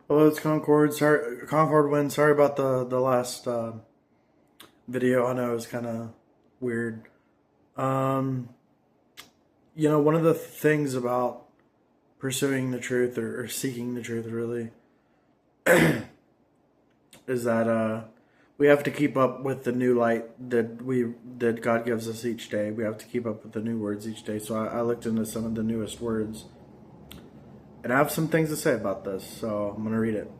Hello, it's Concord. Sorry, Concord Wind. Sorry about the last video. I know it was kind of weird. Um, one of the things about pursuing the truth or seeking the truth really is that we have to keep up with the new light that God gives us each day. We have to keep up with the new words each day. So I looked into some of the newest words, and I have some things to say about this. So I'm gonna read it.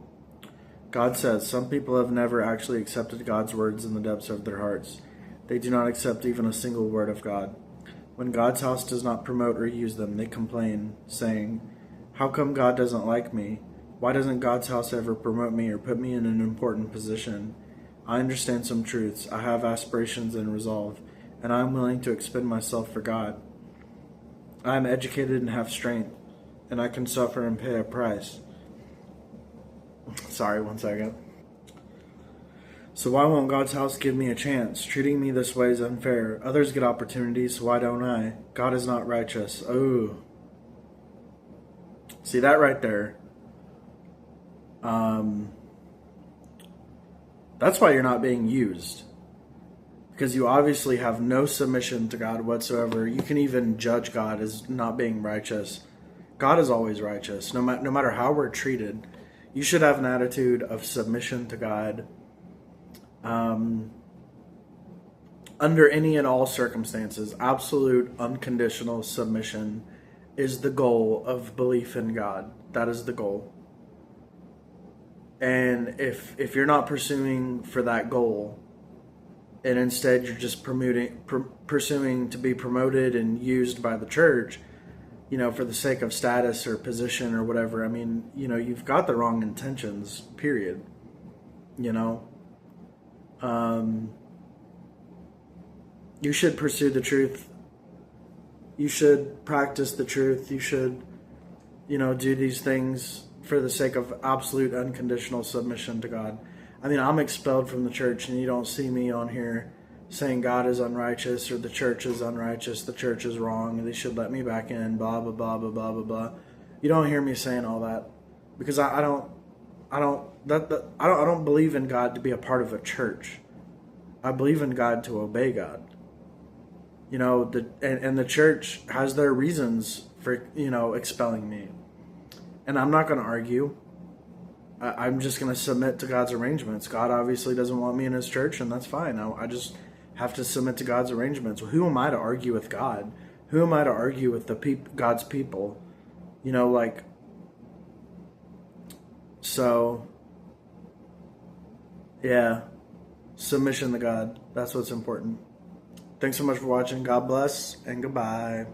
God says, some people have never actually accepted God's words in the depths of their hearts. They do not accept even a single word of God. When God's house does not promote or use them, they complain, saying, how come God doesn't like me? Why doesn't God's house ever promote me or put me in an important position? I understand some truths. I have aspirations and resolve, and I am willing to expend myself for God. I am educated and have strength, and I can suffer and pay a price. Sorry, one second. So why won't God's house give me a chance? Treating me this way is unfair. Others get opportunities, so why don't I? God is not righteous. Oh. See that right there? That's why you're not being used. Because you obviously have no submission to God whatsoever. You can even judge God as not being righteous. God is always righteous, no matter how we're treated. You should have an attitude of submission to God under any and all circumstances. Absolute unconditional submission is the goal of belief in God. That is the goal. And if you're not pursuing for that goal, and instead you're just pursuing to be promoted and used by the church, for the sake of status or position or whatever, I mean, you've got the wrong intentions, period. You should pursue the truth. You should practice the truth. You should, do these things for the sake of absolute unconditional submission to God. I mean, I'm expelled from the church, and you don't see me on here saying God is unrighteous or the church is unrighteous, the church is wrong, and they should let me back in, blah, blah, blah, blah, blah, blah, blah. You don't hear me saying all that because I don't believe in God to be a part of a church. I believe in God to obey God. And the church has their reasons for, expelling me. And I'm not going to argue. I'm just going to submit to God's arrangements. God obviously doesn't want me in his church, and that's fine. I just have to submit to God's arrangements. Well, who am I to argue with God? Who am I to argue with God's people? So, yeah, submission to God. That's what's important. Thanks so much for watching. God bless, and goodbye.